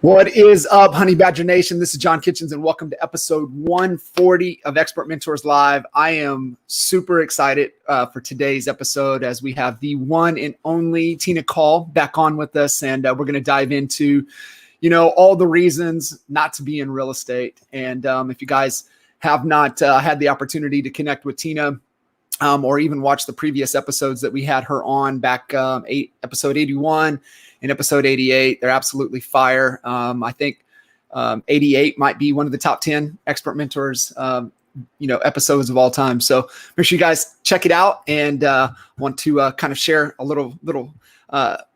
What is up, Honey Badger Nation? This is John Kitchens, and welcome to episode 140 of Expert Mentors Live. I am super excited for today's episode as we have the one and only Tina Caul back on with us, and we're going to dive into, all the reasons not to be in real estate. And if you guys have not had the opportunity to connect with Tina, or even watch the previous episodes that we had her on back, episode 81 and episode 88, they're absolutely fire. I think 88 might be one of the top 10 Expert Mentors, episodes of all time. So make sure you guys check it out, and want to kind of share a little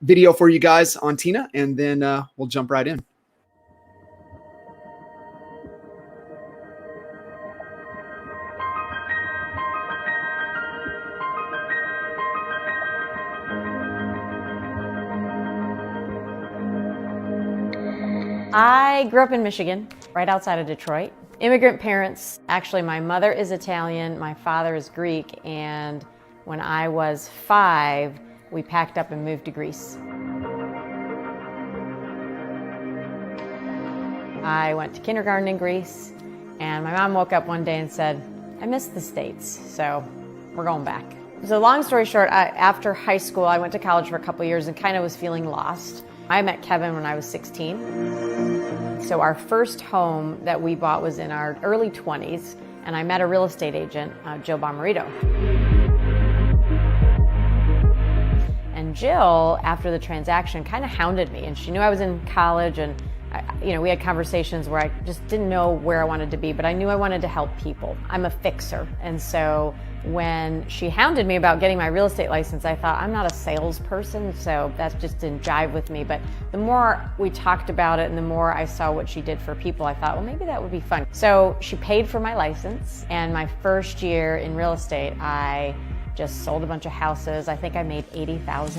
video for you guys on Tina, and then we'll jump right in. I grew up in Michigan, right outside of Detroit. Immigrant parents. Actually, my mother is Italian, my father is Greek, and when I was 5, we packed up and moved to Greece. I went to kindergarten in Greece, and my mom woke up one day and said, I miss the States, so we're going back. So long story short, after high school, I went to college for a couple years and kind of was feeling lost. I met Kevin when I was 16. So our first home that we bought was in our early 20s, and I met a real estate agent, Jill Bomarito. And Jill, after the transaction, kind of hounded me, and she knew I was in college, and we had conversations where I just didn't know where I wanted to be, but I knew I wanted to help people. I'm a fixer, and so when she hounded me about getting my real estate license, I thought, I'm not a salesperson, so that just didn't jive with me. But the more we talked about it and the more I saw what she did for people, I thought, well, maybe that would be fun. So she paid for my license, and my first year in real estate, I just sold a bunch of houses. I think I made $80,000.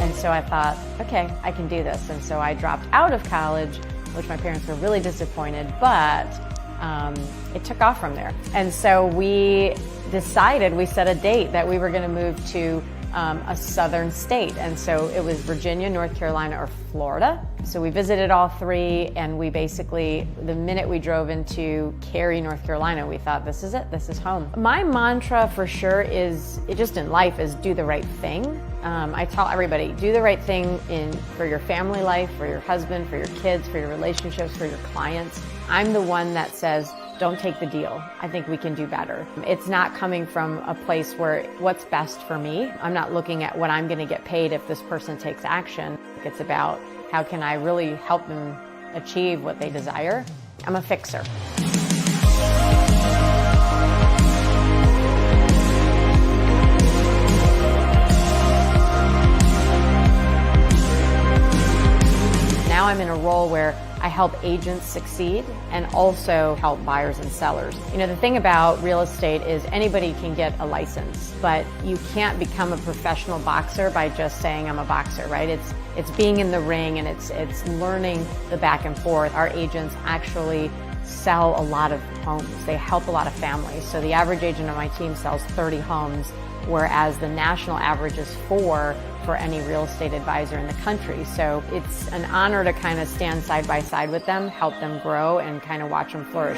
And so I thought, okay, I can do this. And so I dropped out of college, which my parents were really disappointed, but it took off from there. And so we set a date that we were gonna move to a southern state. And so it was Virginia, North Carolina, or Florida. So we visited all three, and we basically, the minute we drove into Cary, North Carolina, we thought, this is it, this is home. My mantra for sure is, just in life, is do the right thing. I tell everybody, do the right thing for your family life, for your husband, for your kids, for your relationships, for your clients. I'm the one that says, don't take the deal. I think we can do better. It's not coming from a place where what's best for me. I'm not looking at what I'm going to get paid if this person takes action. It's about how can I really help them achieve what they desire. I'm a fixer. Now I'm in a role where I help agents succeed and also help buyers and sellers. The thing about real estate is anybody can get a license, but you can't become a professional boxer by just saying I'm a boxer, right? It's being in the ring, and it's learning the back and forth. Our agents actually sell a lot of homes. They help a lot of families. So the average agent on my team sells 30 homes, whereas the national average is 4 for any real estate advisor in the country. So it's an honor to kind of stand side by side with them, help them grow, and kind of watch them flourish.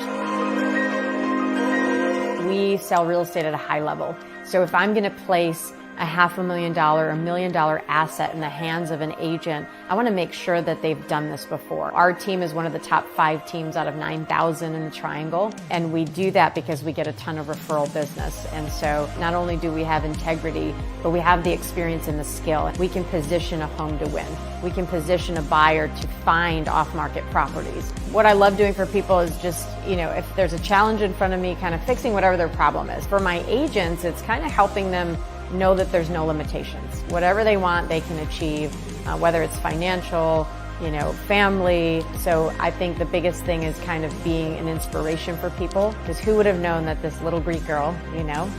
We sell real estate at a high level. So if I'm gonna place a $500,000 or $1 million asset in the hands of an agent, I want to make sure that they've done this before. Our team is one of the top 5 teams out of 9,000 in the Triangle, and we do that because we get a ton of referral business. And so not only do we have integrity, but we have the experience and the skill. We can position a home to win. We can position a buyer to find off-market properties. What I love doing for people is just, if there's a challenge in front of me, kind of fixing whatever their problem is. For my agents, it's kind of helping them know that there's no limitations. Whatever they want, they can achieve, whether it's financial, family. So I think the biggest thing is kind of being an inspiration for people, because who would have known that this little Greek girl,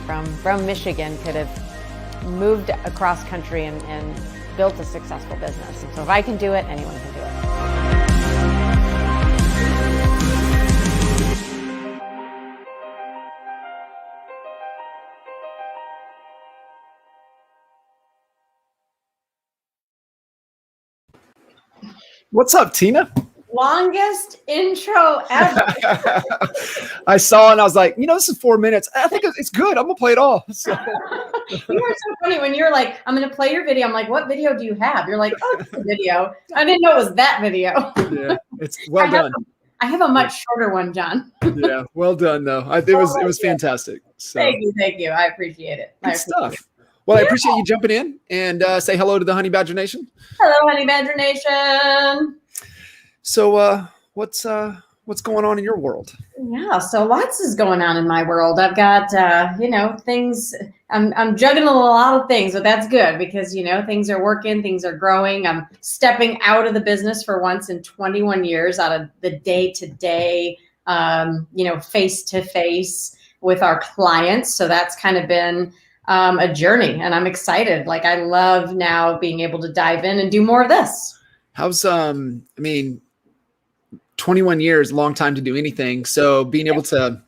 from Michigan could have moved across country and built a successful business. And so if I can do it, anyone can do it. What's up, Tina? Longest intro ever. I saw and I was like, this is 4 minutes. I think it's good. I'm gonna play it all. So. You were so funny when you're like, I'm gonna play your video. I'm like, what video do you have? You're like, oh, it's a video. I didn't know it was that video. Yeah, it's well done. I have a much shorter one, John. Yeah, well done though. It was fantastic. So. Thank you. I appreciate it. Good stuff. Well, I appreciate you jumping in and say hello to the Honey Badger Nation. Hello, Honey Badger Nation. So, what's going on in your world? Yeah, so lots is going on in my world. I've got, things. I'm juggling a lot of things, but that's good because things are working, things are growing. I'm stepping out of the business for once in 21 years, out of the day-to-day, face-to-face with our clients. So that's kind of been a journey, and I'm excited. Like, I love now being able to dive in and do more of this. How's 21 years, long time to do anything. So being able to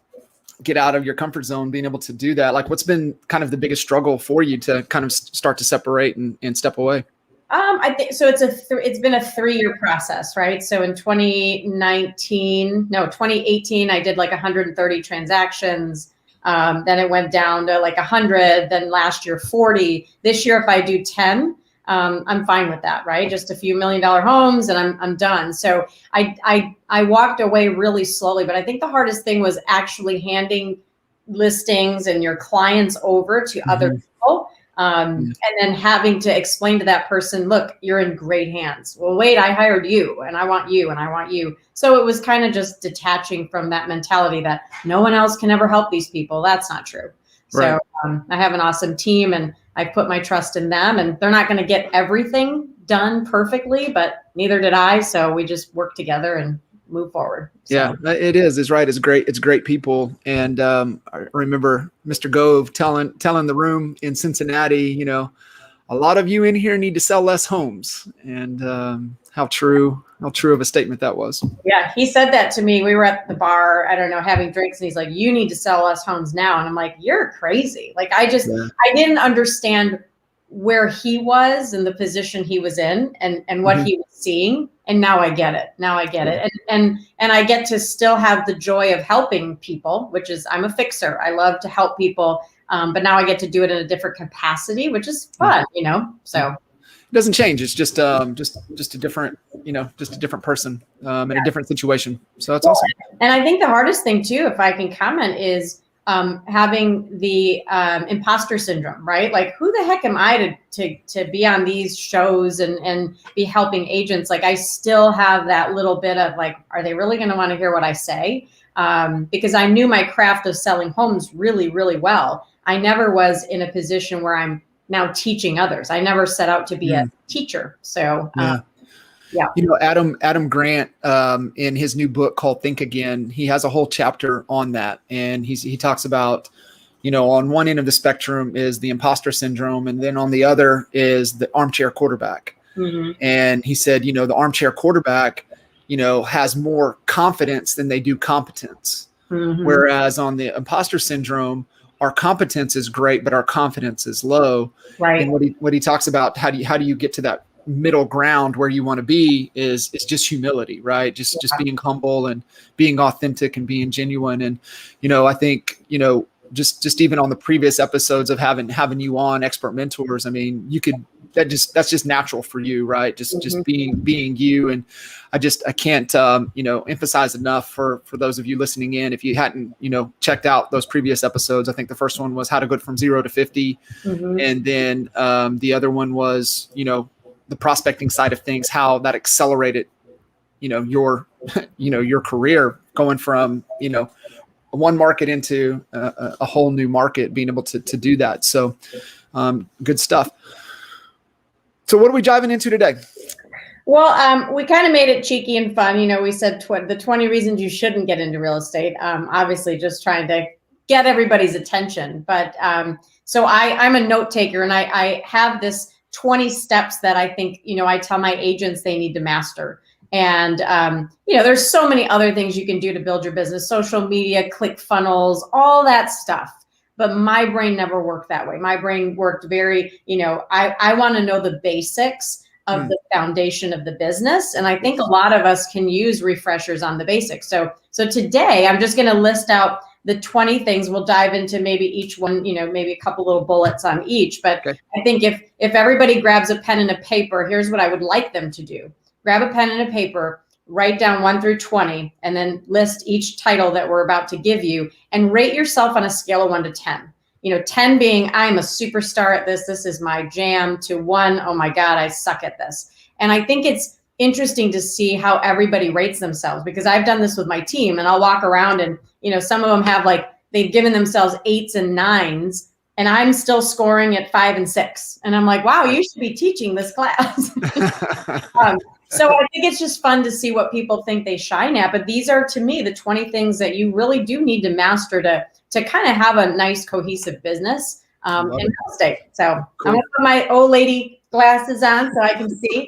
get out of your comfort zone, being able to do that, like what's been kind of the biggest struggle for you to kind of start to separate and step away? I think so. It's been a 3-year process, right? So in 2018, I did like 130 transactions. Then it went down to like 100. Then last year, 40. This year, if I do 10, I'm fine with that, right? Just a few $1 million homes and I'm done. So I walked away really slowly, but I think the hardest thing was actually handing listings and your clients over to other people. And then having to explain to that person, look, you're in great hands. Well, wait, I hired you and I want you and I want you. So it was kind of just detaching from that mentality that no one else can ever help these people. That's not true. Right. So I have an awesome team and I put my trust in them, and they're not going to get everything done perfectly, but neither did I. So we just work together and move forward. So. Yeah, it is. It's right. It's great. It's great people. And I remember Mr. Gove telling the room in Cincinnati, a lot of you in here need to sell less homes. And how true of a statement that was. Yeah, he said that to me. We were at the bar, I don't know, having drinks, and he's like, you need to sell less homes now. And I'm like, you're crazy. Like, I didn't understand where he was and the position he was in and what he was seeing. And now I get it. And I get to still have the joy of helping people, which is, I'm a fixer. I love to help people. But now I get to do it in a different capacity, which is fun, so. It doesn't change. It's just a different, just a different person in a different situation. So that's awesome. And I think the hardest thing too, if I can comment, is having the imposter syndrome, right? Like, who the heck am I to be on these shows and be helping agents? Like, I still have that little bit of like, are they really going to want to hear what I say? Because I knew my craft of selling homes really, really well. I never was in a position where I'm now teaching others. I never set out to be a teacher. So, Adam Grant, in his new book called Think Again, he has a whole chapter on that. And he talks about, on one end of the spectrum is the imposter syndrome. And then on the other is the armchair quarterback. Mm-hmm. And he said, the armchair quarterback, has more confidence than they do competence. Mm-hmm. Whereas on the imposter syndrome, our competence is great, but our confidence is low. Right. And what he talks about, how do you get to that middle ground where you want to be is just humility, right? Just being humble and being authentic and being genuine. And, I think, just even on the previous episodes of having you on Expert Mentors, I mean, that's just natural for you, right? Just being you. And I can't, emphasize enough for those of you listening in. If you hadn't, checked out those previous episodes, I think the first one was how to go from 0 to 50. Mm-hmm. And then the other one was, the prospecting side of things, how that accelerated, your career going from, one market into a whole new market, being able to do that. So good stuff. So what are we diving into today? Well, we kind of made it cheeky and fun. We said the 20 reasons you shouldn't get into real estate. Obviously, just trying to get everybody's attention. But so I'm a note taker, and I have this 20 steps that I think, I tell my agents they need to master. And, there's so many other things you can do to build your business, social media, click funnels, all that stuff. But my brain never worked that way. My brain worked very, I want to know the basics of the foundation of the business. And I think a lot of us can use refreshers on the basics. So today I'm just going to list out the 20 things. We'll dive into maybe each one, maybe a couple little bullets on each. But okay. I think if everybody grabs a pen and a paper, here's what I would like them to do. Grab a pen and a paper, write down 1 through 20, and then list each title that we're about to give you and rate yourself on a scale of 1 to 10. 10 being, I'm a superstar at this. This is my jam, to 1, oh my God, I suck at this. And I think it's interesting to see how everybody rates themselves, because I've done this with my team, and I'll walk around and, some of them have they've given themselves 8s and 9s, and I'm still scoring at 5 and 6. And I'm like, wow, you should be teaching this class. So I think it's just fun to see what people think they shine at. But these are, to me, the 20 things that you really do need to master to kind of have a nice, cohesive business in real estate. So cool. I'm going to put my old lady glasses on so I can see.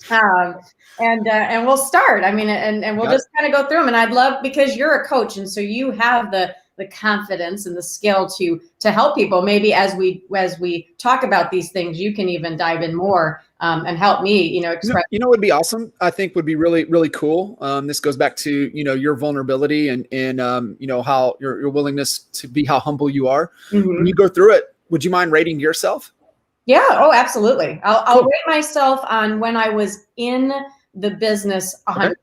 And we'll start. I mean, and we'll just kind of go through them. And I'd love, because you're a coach, and so you have the confidence and the skill to help people. Maybe as we talk about these things, you can even dive in more and help me, express. What would be awesome, I think would be really, really cool. This goes back to, your vulnerability and how your willingness to be, how humble you are. Mm-hmm. When you go through it, would you mind rating yourself? Yeah. Oh, absolutely. I'll rate myself on when I was in the business 100%,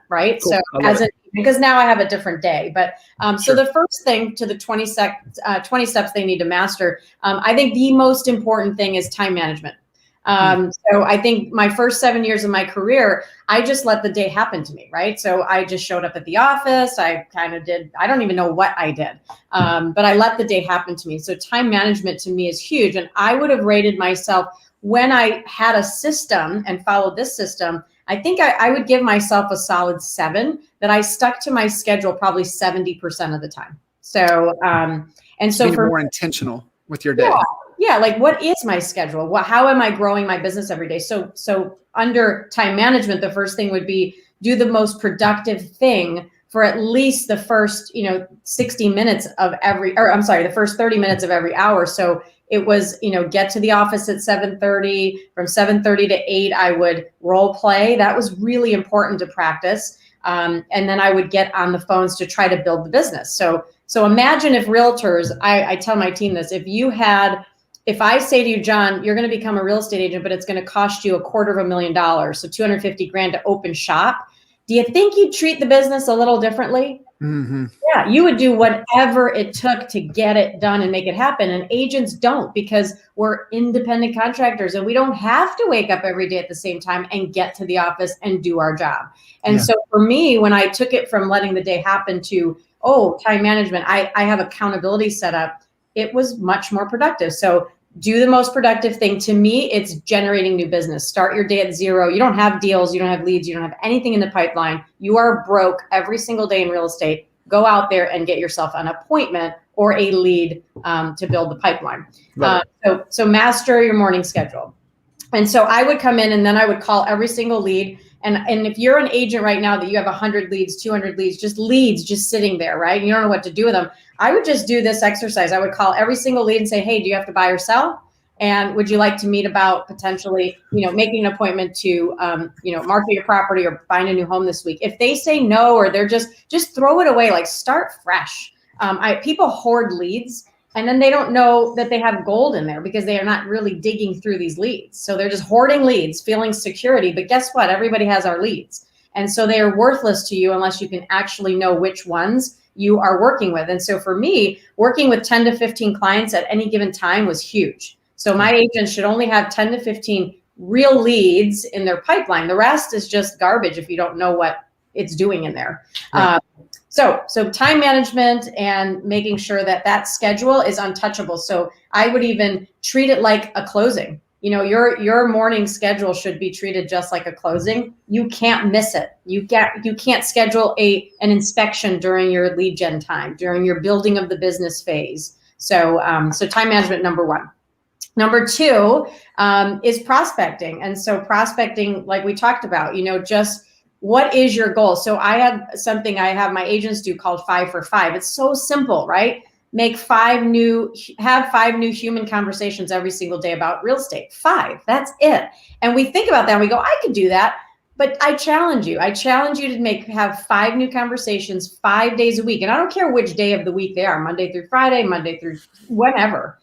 right? Cool. So because now I have a different day, but so the first thing to the 20 steps they need to master, I think the most important thing is time management. So I think my first 7 years of my career, I just let the day happen to me, right? So I just showed up at the office. I don't even know what I did, but I let the day happen to me. So time management to me is huge. And I would have rated myself, when I had a system and followed this system, I think I would give myself a solid 7, that I stuck to my schedule probably 70% of the time. So, and so being more intentional with your day. Yeah. Like, what is my schedule? How am I growing my business every day? So under time management, the first thing would be do the most productive thing for at least the first, 60 minutes of the first 30 minutes of every hour. So it was, get to the office at 7:30. From 7:30 to 8, I would role play. That was really important to practice. And then I would get on the phones to try to build the business. So imagine if realtors, I tell my team this, if I say to you, John, you're going to become a real estate agent, but it's going to cost you $250,000, so $250,000 to open shop. Do you think you'd treat the business a little differently? Mm-hmm. Yeah, you would do whatever it took to get it done and make it happen. And agents don't, because we're independent contractors and we don't have to wake up every day at the same time and get to the office and do our job. And so for me, when I took it from letting the day happen to, time management, I have accountability set up, it was much more productive. So do the most productive thing. To me, it's generating new business. Start your day at 0. You don't have deals. You don't have leads. You don't have anything in the pipeline. You are broke every single day in real estate. Go out there and get yourself an appointment or a lead to build the pipeline. So master your morning schedule. And so I would come in and then I would call every single lead. And if you're an agent right now that you have 100 leads, 200 leads, just sitting there, right? And you don't know what to do with them. I would just do this exercise. I would call every single lead and say, hey, do you have to buy or sell? And would you like to meet about potentially, making an appointment to, market your property or find a new home this week? If they say no, or they're just throw it away, like start fresh. People hoard leads, and then they don't know that they have gold in there because they are not really digging through these leads. So they're just hoarding leads, feeling security. But guess what? Everybody has our leads. And so they are worthless to you unless you can actually know which ones you are working with. And so for me, working with 10 to 15 clients at any given time was huge. So my agents should only have 10 to 15 real leads in their pipeline. The rest is just garbage if you don't know what it's doing in there. Right. So time management and making sure that schedule is untouchable. So I would even treat it like a closing. your morning schedule should be treated just like a closing. You can't miss it. You can't schedule an inspection during your lead gen time, during your building of the business phase. So time management, number one. Number two is prospecting. And so prospecting, like we talked about, just what is your goal? So I have my agents do called 5 for 5. It's so simple, right? Have 5 new human conversations every single day about real estate. 5, that's it. And we think about that and we go, I could do that. But I challenge you to have 5 new conversations 5 days a week. And I don't care which day of the week they are, Monday through Friday, Monday through whatever.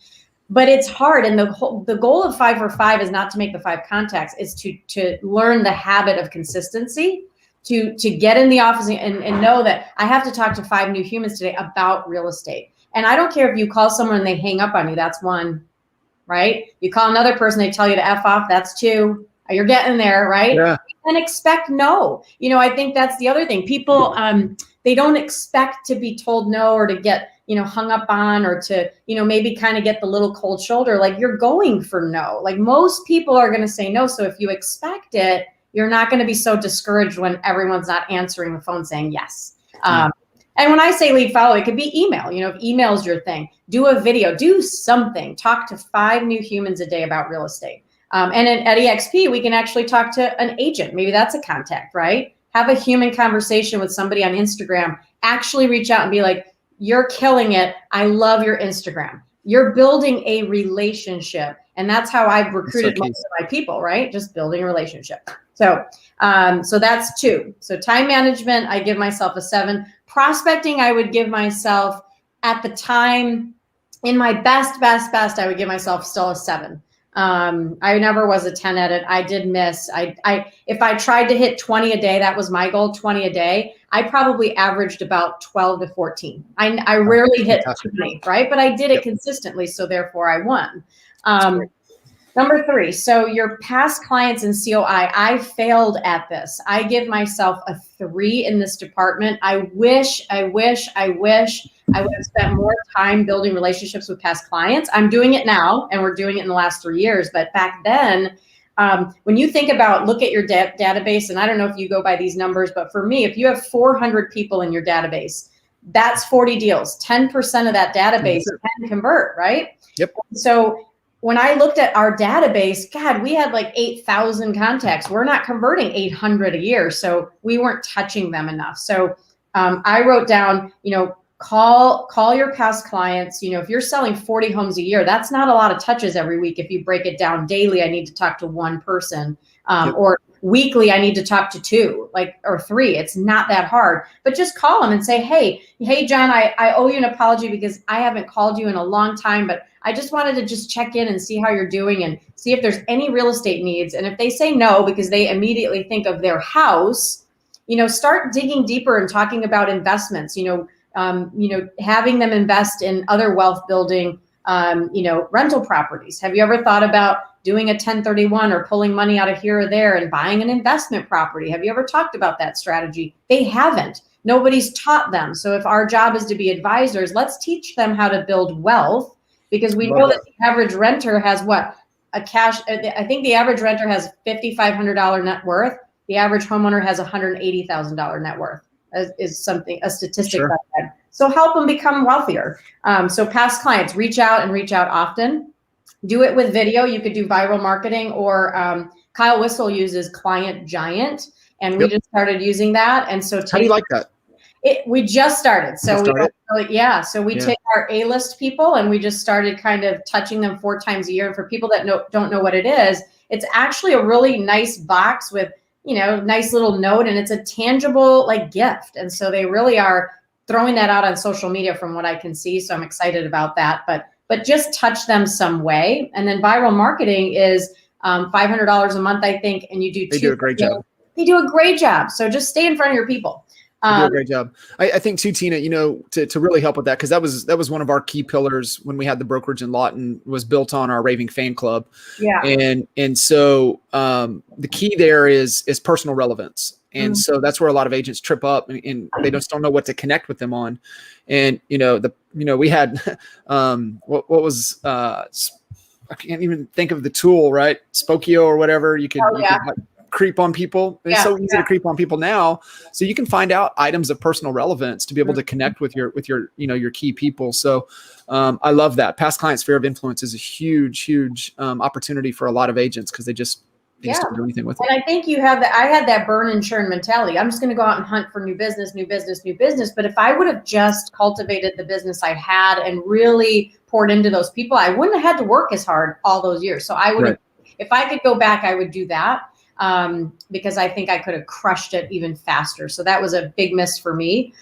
But it's hard. And the goal of 5 for 5 is not to make the 5 contacts, is to learn the habit of consistency, to get in the office and know that I have to talk to 5 new humans today about real estate. And I don't care if you call someone and they hang up on you, that's 1, right? You call another person, they tell you to F off, that's 2. You're getting there, right? Yeah. And expect no. I think that's the other thing. People, they don't expect to be told no, or to get, hung up on, or to, maybe kind of get the little cold shoulder. Like, you're going for no. Like, most people are going to say no. So if you expect it, you're not going to be so discouraged when everyone's not answering the phone saying yes. And when I say lead follow, it could be email. If email is your thing, do a video, do something, talk to 5 new humans a day about real estate. And at EXP, we can actually talk to an agent. Maybe that's a contact, right? Have a human conversation with somebody on Instagram. Actually reach out and be like, you're killing it. I love your Instagram. You're building a relationship. And that's how I've recruited most of my people, right? Just building a relationship. So that's 2. So time management, I give myself a 7. Prospecting, I would give myself, at the time, in my best, I would give myself still a 7. I never was a 10 at it. I did miss. If I tried to hit 20 a day, that was my goal, 20 a day. I probably averaged about 12 to 14. I rarely hit 20, right? But I did it consistently, so therefore I won. Number 3, so your past clients in COI, I failed at this. I give myself a 3 in this department. I wish I would have spent more time building relationships with past clients. I'm doing it now, and we're doing it in the last 3 years. But back then, when you think about, look at your database, and I don't know if you go by these numbers, but for me, if you have 400 people in your database, that's 40 deals. 10% of that database can convert, right? Yep. So when I looked at our database, God, we had like 8,000 contacts. We're not converting 800 a year, so we weren't touching them enough. So I wrote down, call your past clients. If you're selling 40 homes a year, that's not a lot of touches every week. If you break it down daily, I need to talk to 1 person, or weekly, I need to talk to 2, or 3. It's not that hard, but just call them and say, hey, John, I owe you an apology because I haven't called you in a long time, but I just wanted to just check in and see how you're doing and see if there's any real estate needs. And if they say no, because they immediately think of their house, start digging deeper and talking about investments, having them invest in other wealth building, rental properties. Have you ever thought about doing a 1031 or pulling money out of here or there and buying an investment property? Have you ever talked about that strategy? They haven't. Nobody's taught them. So if our job is to be advisors, let's teach them how to build wealth, because we know that the average renter has I think the average renter has $5,500 net worth. The average homeowner has $180,000 net worth. Is a statistic like that. So help them become wealthier. So past clients, reach out often. Do it with video. You could do viral marketing, or Kyle Whistle uses Client Giant, and we just started using that. And so how do you like that? We just started. So we take our A-list people and we just started kind of touching them 4 times a year. And for people that don't know what it is, it's actually a really nice box with, nice little note, and it's a tangible gift. And so they really are throwing that out on social media from what I can see. So I'm excited about that, but just touch them some way. And then viral marketing is $500 a month, I think. And you do They do a great job. They do a great job. So just stay in front of your people. You do a great job. I think too, Tina, to really help with that, because that was one of our key pillars when we had the brokerage in Lawton, was built on our Raving Fan Club. Yeah. And so the key there is personal relevance. And so that's where a lot of agents trip up, and they just don't know what to connect with them on. And we had what was I can't even think of the tool, right? Spokio or whatever. You could like creep on people. It's so easy to creep on people now. So you can find out items of personal relevance to be able to connect with your, your key people. So I love that. Past client sphere of influence is a huge opportunity for a lot of agents because they just don't do anything with it. And I think I had that burn and churn mentality. I'm just going to go out and hunt for new business. But if I would have just cultivated the business I had and really poured into those people, I wouldn't have had to work as hard all those years. So I would have, if I could go back, I would do that because I think I could have crushed it even faster. So that was a big miss for me.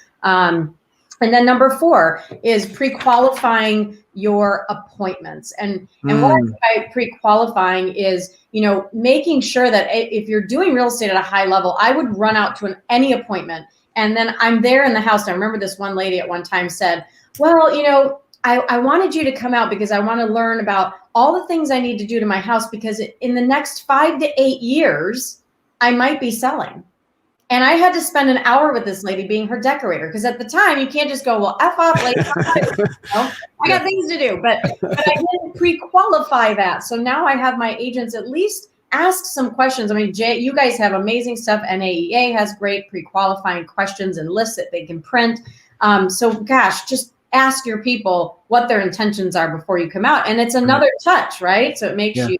And then number 4 is pre-qualifying your appointments. And what I mean by pre-qualifying is, making sure that if you're doing real estate at a high level, I would run out to any appointment. And then I'm there in the house. I remember this one lady at one time said, well, I wanted you to come out because I want to learn about all the things I need to do to my house because in the next 5 to 8 years, I might be selling. And I had to spend an hour with this lady being her decorator because at the time you can't just go, well, F off, lady. I got things to do, but I didn't pre-qualify that. So now I have my agents at least ask some questions. I mean, Jay, you guys have amazing stuff. NAEA has great pre-qualifying questions and lists that they can print. So gosh, just ask your people what their intentions are before you come out. And it's another touch, right? So it makes you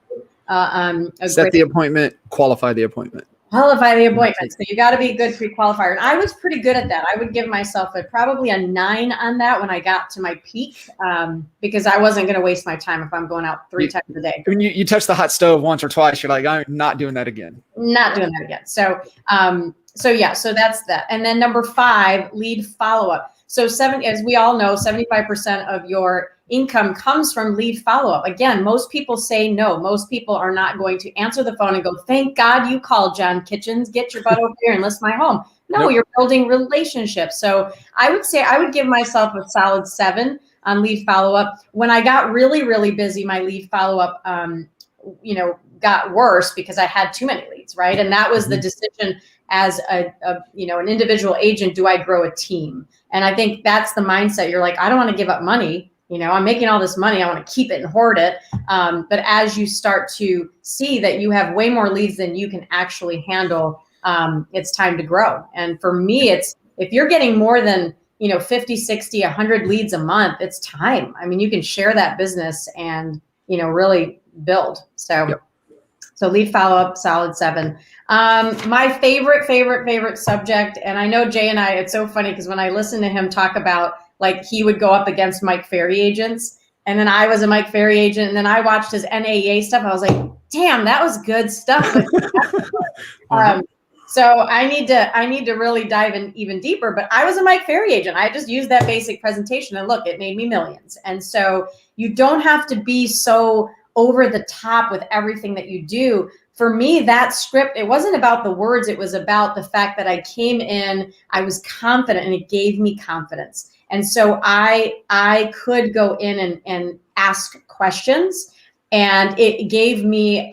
set the appointment, qualify the appointment. Qualify the appointment. So you got to be a good pre-qualifier. And I was pretty good at that. I would give myself probably a 9 on that when I got to my peak because I wasn't going to waste my time if I'm going out 3 times a day. When you touch the hot stove once or twice, you're like, I'm not doing that again. Not doing that again. So that's that. And then number 5, lead follow-up. So as we all know, 75% of your income comes from lead follow-up. Again, most people say no. Most people are not going to answer the phone and go, thank God you called, John Kitchens. Get your butt over here and list my home. No, You're building relationships. So I would say I would give myself a solid 7 on lead follow-up. When I got really, really busy, my lead follow-up, got worse because I had too many leads, right? And that was the decision as an individual agent. Do I grow a team? And I think that's the mindset. You're like, I don't want to give up money. I'm making all this money. I want to keep it and hoard it. But as you start to see that you have way more leads than you can actually handle, it's time to grow. And for me, it's if you're getting more than 50, 60, 100 leads a month, it's time. I mean, you can share that business and really build. So lead follow-up, solid 7. My favorite subject, and I know Jay and I, it's so funny because when I listen to him talk about like he would go up against Mike Ferry agents, and then I was a Mike Ferry agent, and then I watched his NAEA stuff. I was like, damn, that was good stuff. So I need to really dive in even deeper. But I was a Mike Ferry agent. I just used that basic presentation, and look, it made me millions. And so you don't have to be so over the top with everything that you do. For me, that script, it wasn't about the words. It was about the fact that I came in, I was confident, and it gave me confidence. And so I could go in and ask questions, and it gave me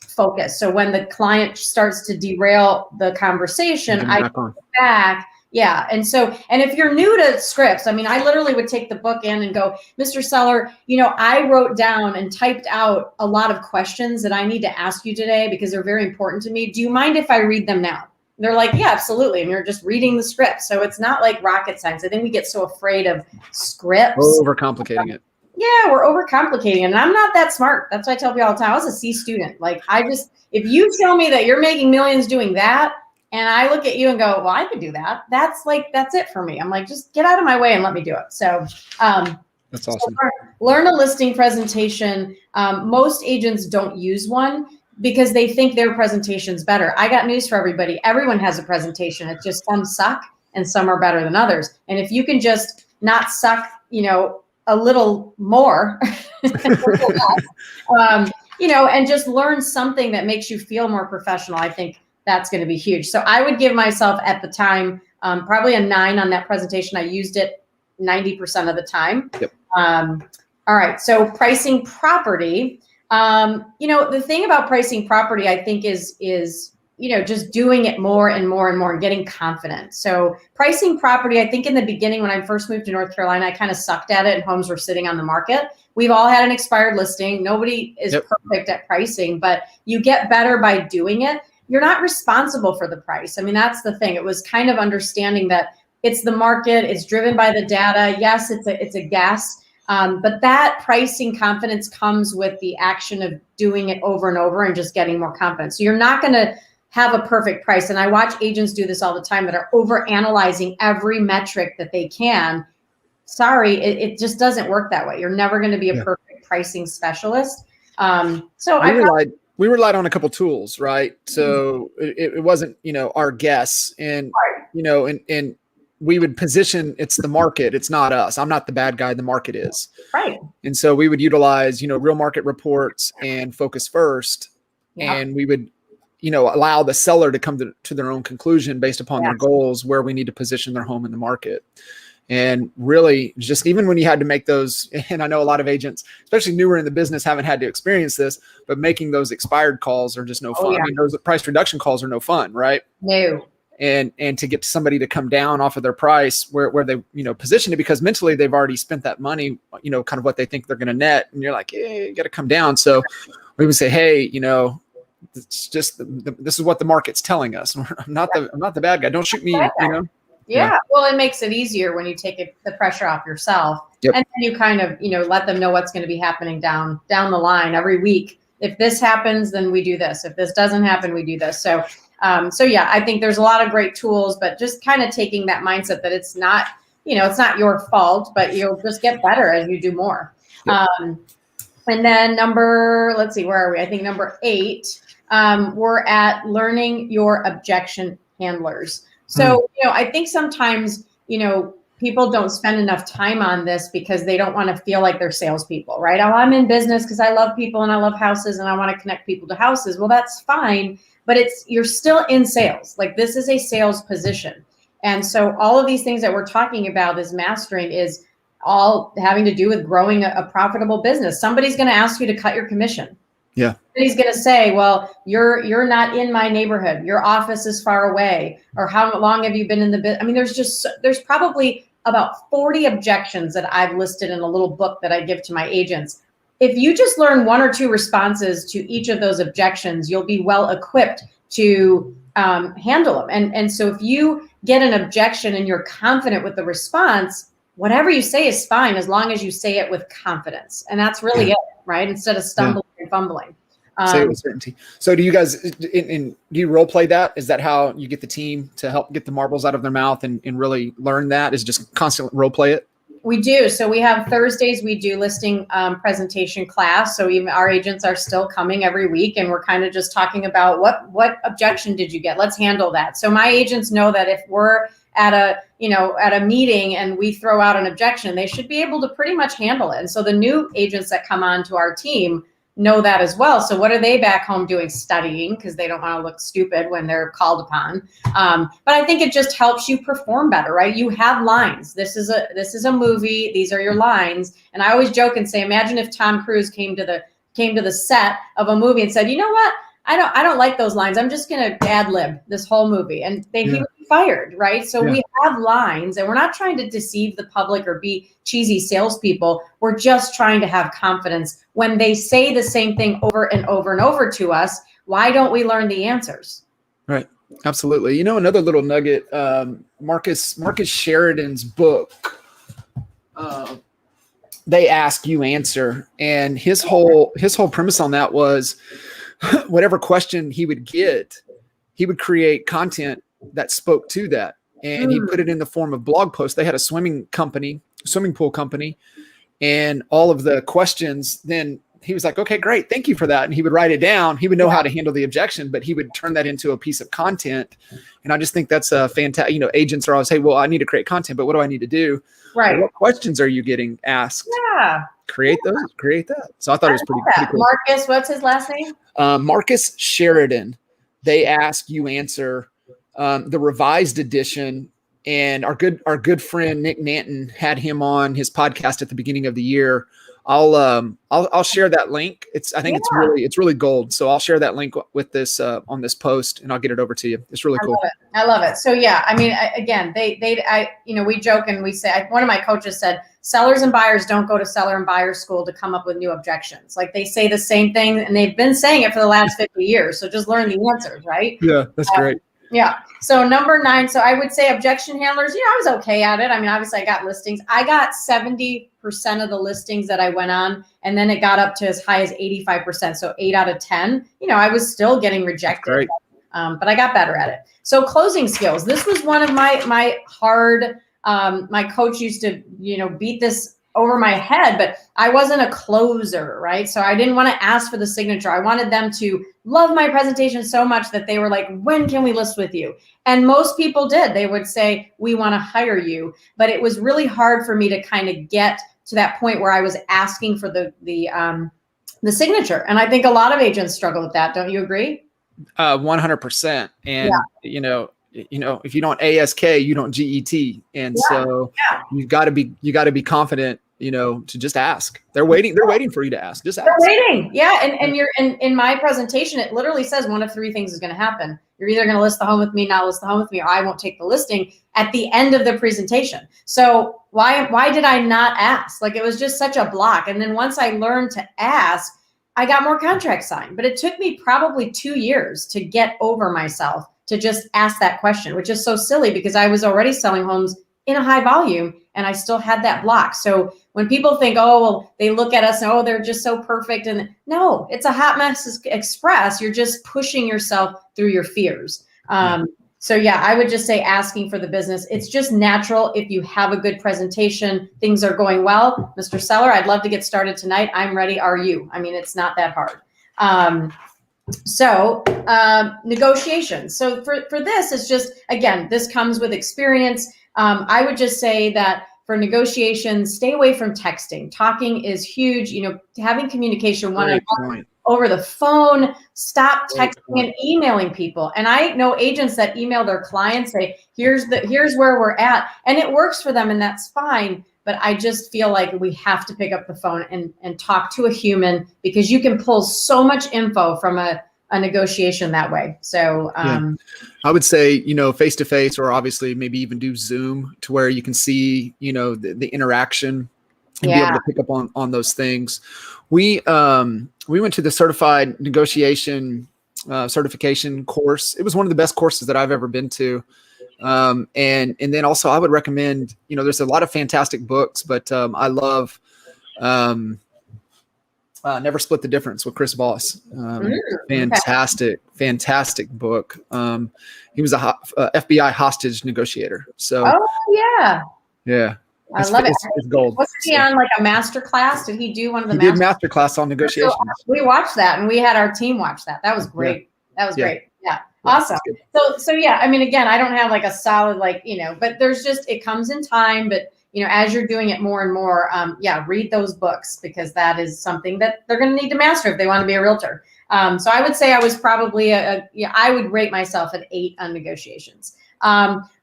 focus. So when the client starts to derail the conversation, I go back. Yeah. And if you're new to scripts, I mean, I literally would take the book in and go, Mr. Seller, I wrote down and typed out a lot of questions that I need to ask you today because they're very important to me. Do you mind if I read them now? They're like, yeah, absolutely. And you're just reading the script. So it's not like rocket science. I think we get so afraid of scripts. Overcomplicating it. Yeah, we're overcomplicating it. And I'm not that smart. That's what I tell people all the time. I was a C student. Like if you tell me that you're making millions doing that, and I look at you and go, well, I could do that. That's it for me. I'm like, just get out of my way and let me do it. So that's awesome. So learn a listing presentation. Most agents don't use one because they think their presentation's better. I got news for everybody. Everyone has a presentation. It's just some suck and some are better than others. And if you can just not suck, a little more, and just learn something that makes you feel more professional, I think that's going to be huge. So I would give myself at the time probably a 9 on that presentation. I used it 90% of the time. Yep. All right. So pricing property. The thing about pricing property, I think, is just doing it more and more and more and getting confident. So pricing property, I think in the beginning, when I first moved to North Carolina, I kind of sucked at it and homes were sitting on the market. We've all had an expired listing. Nobody is perfect at pricing, but you get better by doing it. You're not responsible for the price. I mean, that's the thing. It was kind of understanding that it's the market, it's driven by the data. Yes, it's a guess. But that pricing confidence comes with the action of doing it over and over and just getting more confidence. So you're not going to have a perfect price. And I watch agents do this all the time that are over analyzing every metric that they can. Sorry, it just doesn't work that way. You're never going to be a perfect pricing specialist. We relied on a couple tools, right? So it wasn't, our guess, and, and we would position, it's the market, it's not us. I'm not the bad guy, the market is. Right. And so we would utilize, real market reports and focus first. And we would, allow the seller to come to their own conclusion based upon their goals, where we need to position their home in the market. And really, just even when you had to make those, and I know a lot of agents, especially newer in the business, haven't had to experience this, but making those expired calls are just no fun. I mean, those price reduction calls are no fun, right? No. And to get somebody to come down off of their price where they, position it, because mentally they've already spent that money, kind of what they think they're going to net. And you're like, you got to come down. So we would say, hey, it's just, this is what the market's telling us. I'm not the bad guy. Don't shoot me, Yeah. Well, it makes it easier when you take the pressure off yourself. And then you kind of, let them know what's going to be happening down the line every week. If this happens, then we do this. If this doesn't happen, we do this. So I think there's a lot of great tools, but just kind of taking that mindset that it's not, it's not your fault, but you'll just get better as you do more. And then let's see, where are we? I think number 8, we're at learning your objection handlers. So, I think sometimes, people don't spend enough time on this because they don't want to feel like they're salespeople, right? Oh, I'm in business because I love people and I love houses and I want to connect people to houses. Well, that's fine, but you're still in sales. Like, this is a sales position. And so all of these things that we're talking about, this mastering, is all having to do with growing a profitable business. Somebody's going to ask you to cut your commission. Yeah. He's going to say, well, you're not in my neighborhood. Your office is far away. Or how long have you been in the business? I mean, there's probably about 40 objections that I've listed in a little book that I give to my agents. If you just learn 1 or 2 responses to each of those objections, you'll be well equipped to handle them. And so if you get an objection and you're confident with the response, whatever you say is fine, as long as you say it with confidence. And that's really it, right? Instead of stumbling and fumbling. Say it with certainty. So do you guys, do you role play that? Is that how you get the team to help get the marbles out of their mouth and really learn that? Is just constant role play it? We do. So we have Thursdays, we do listing presentation class. So even our agents are still coming every week, and we're kind of just talking about what objection did you get? Let's handle that. So my agents know that if we're at a meeting and we throw out an objection, they should be able to pretty much handle it. And so the new agents that come on to our team know that as well. So what are they back home doing? Studying, because they don't want to look stupid when they're called upon. But I think it just helps you perform better, right? You have lines. This is a movie. These are your lines. And I always joke and say, imagine if Tom Cruise came to the set of a movie and said, you know what? I don't like those lines. I'm just going to ad lib this whole movie. And he would be fired, right? So we have lines, and we're not trying to deceive the public or be cheesy salespeople. We're just trying to have confidence. When they say the same thing over and over and over to us, why don't we learn the answers? Right. Absolutely. Another little nugget, Marcus Sheridan's book, They Ask, You Answer. And his whole premise on that was, whatever question he would get, he would create content that spoke to that. And he put it in the form of blog posts. They had a swimming pool company, and all of the questions, then he was like, okay, great. Thank you for that. And he would write it down. He would know how to handle the objection, but he would turn that into a piece of content. And I just think that's a fantastic, agents are always, hey, well, I need to create content, but what do I need to do? Right. Well, what questions are you getting asked? Yeah. Create that. So I thought it was pretty cool. Marcus, what's his last name? Marcus Sheridan. They Ask, You Answer. The revised edition, and our good friend Nick Nanton had him on his podcast at the beginning of the year. I'll share that link. I think it's really gold. So I'll share that link with this on this post, and I'll get it over to you. It's really cool. I love it. So yeah, I mean, again, we joke and we say, one of my coaches said, sellers and buyers don't go to seller and buyer school to come up with new objections. Like, they say the same thing, and they've been saying it for the last 50 years. So just learn the answers, right? Yeah, that's great. Yeah. So number 9, so I would say objection handlers, I was okay at it. I mean, obviously I got listings. I got 70% of the listings that I went on, and then it got up to as high as 85%. So 8 out of 10, I was still getting rejected, but I got better at it. So closing skills, this was one of my hard, my coach used to, beat this over my head, but I wasn't a closer, right? So I didn't want to ask for the signature. I wanted them to love my presentation so much that they were like, when can we list with you? And most people did. They would say, we want to hire you. But it was really hard for me to kind of get to that point where I was asking for the signature. And I think a lot of agents struggle with that. Don't you agree? 100%. And, if you don't ASK, you don't GET. And so you got to be confident, to just ask. They're waiting for you to ask. Just ask. They're waiting. Yeah. And you're in my presentation, it literally says one of 3 things is going to happen. You're either going to list the home with me, not list the home with me, or I won't take the listing at the end of the presentation. So why did I not ask? Like, it was just such a block. And then once I learned to ask, I got more contracts signed, but it took me probably 2 years to get over myself to just ask that question, which is so silly because I was already selling homes in a high volume and I still had that block. So when people think, oh, well, they look at us and, oh, they're just so perfect. And no, it's a hot mess express. You're just pushing yourself through your fears. So yeah, I would just say asking for the business. It's just natural. If you have a good presentation, things are going well. Mr. Seller, I'd love to get started tonight. I'm ready. Are you? I mean, it's not that hard. Negotiations. So for this, it's just, again, this comes with experience. I would just say that for negotiations, stay away from texting. Talking is huge. Having communication one-on-one over the phone. Stop texting and emailing people. And I know agents that email their clients, say, here's where we're at. And it works for them and that's fine. But I just feel like we have to pick up the phone and talk to a human because you can pull so much info from a negotiation that way. So I would say, face-to-face, or obviously maybe even do Zoom to where you can see, the interaction and be able to pick up on those things. We went to the certified negotiation certification course. It was one of the best courses that I've ever been to. And then also I would recommend, there's a lot of fantastic books, but I love Never Split the Difference with Chris Voss. Fantastic book. He was a FBI hostage negotiator. So yeah. I love it. It's gold. Wasn't he on like a master class? Did he do one of the He did master class on negotiations. So we watched that and we had our team watch that. That was great. That was great. Yeah. Awesome. So yeah, I mean, again, I don't have like a solid, but there's just, it comes in time, but as you're doing it more and more, read those books because that is something that they're going to need to master if they want to be a realtor. So I would say I was probably I would rate myself at 8 on negotiations.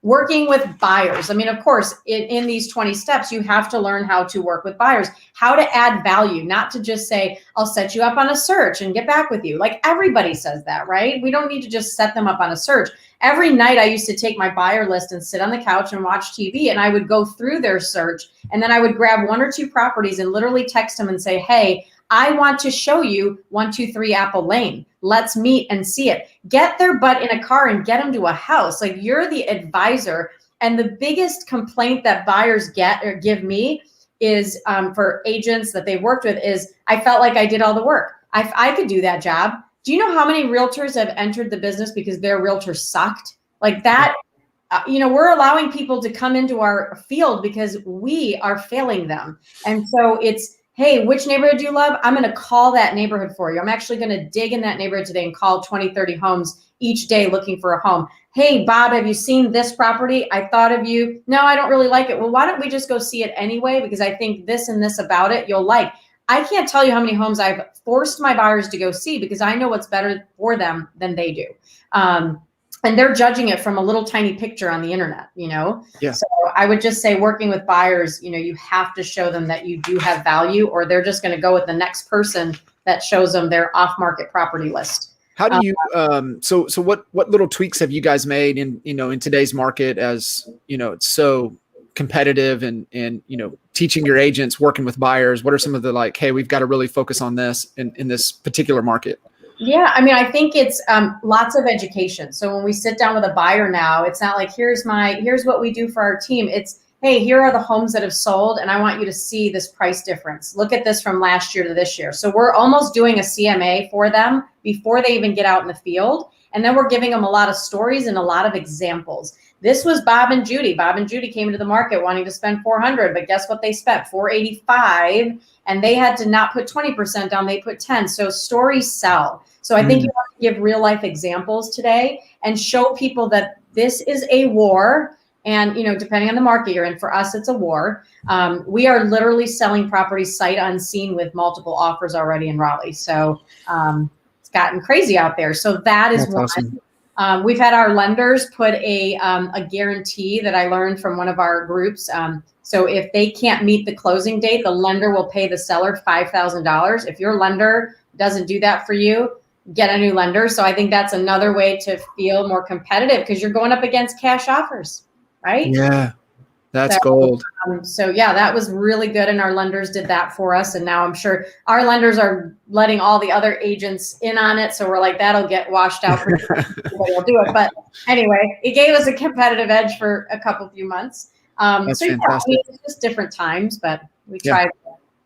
Working with buyers. I mean, of course, in these 20 steps, you have to learn how to work with buyers, how to add value, not to just say, I'll set you up on a search and get back with you. Like everybody says that, right? We don't need to just set them up on a search. Every night I used to take my buyer list and sit on the couch and watch TV, and I would go through their search, and then I would grab 1 or 2 properties and literally text them and say, hey, I want to show you 123 Apple Lane. Let's meet and see it. Get their butt in a car and get them to a house. Like, you're the advisor. And the biggest complaint that buyers get or give me is for agents that they've worked with is, I felt like I did all the work. I could do that job. Do you know how many realtors have entered the business because their realtor sucked? Like that, we're allowing people to come into our field because we are failing them. And so it's, hey, which neighborhood do you love? I'm going to call that neighborhood for you. I'm actually going to dig in that neighborhood today and call 20, 30 homes each day looking for a home. Hey, Bob, have you seen this property? I thought of you. No, I don't really like it. Well, why don't we just go see it anyway? Because I think this and this about it you'll like. I can't tell you how many homes I've forced my buyers to go see because I know what's better for them than they do. and they're judging it from a little tiny picture on the internet, you know? Yeah. So I would just say working with buyers, you know, you have to show them that you do have value, or they're just going to go with the next person that shows them their off-market property list. How do you, so what little tweaks have you guys made in, you know, in today's market, as, you know, it's so competitive, and, you know, teaching your agents, working with buyers? What are some of the, like, hey, we've got to really focus on this in this particular market? Yeah, I mean, I think it's lots of education. So when we sit down with a buyer now, it's not like, here's what we do for our team. It's, hey, here are the homes that have sold, and I want you to see this price difference. Look at this from last year to this year. So we're almost doing a CMA for them before they even get out in the field. And then we're giving them a lot of stories and a lot of examples. This was Bob and Judy. Bob and Judy came into the market wanting to spend $400, but guess what they spent? $485, and they had to not put 20% down, they put 10. So stories sell. So I think you have to give real life examples today and show people that this is a war. And, you know, depending on the market you're in, for us, it's a war. We are literally selling properties sight unseen with multiple offers already in Raleigh. So it's gotten crazy out there. So that is one. Awesome. We've had our lenders put a guarantee that I learned from one of our groups. So if they can't meet the closing date, the lender will pay the seller $5,000. If your lender doesn't do that for you, get a new lender. So I think that's another way to feel more competitive, because you're going up against cash offers, right? Yeah, that's gold. So yeah, that was really good. And our lenders did that for us. And now I'm sure our lenders are letting all the other agents in on it. So we're like, that'll get washed out. Everybody will do it. But anyway, it gave us a competitive edge for a few months. That's so fantastic. yeah, I mean, it's just different times, but we try to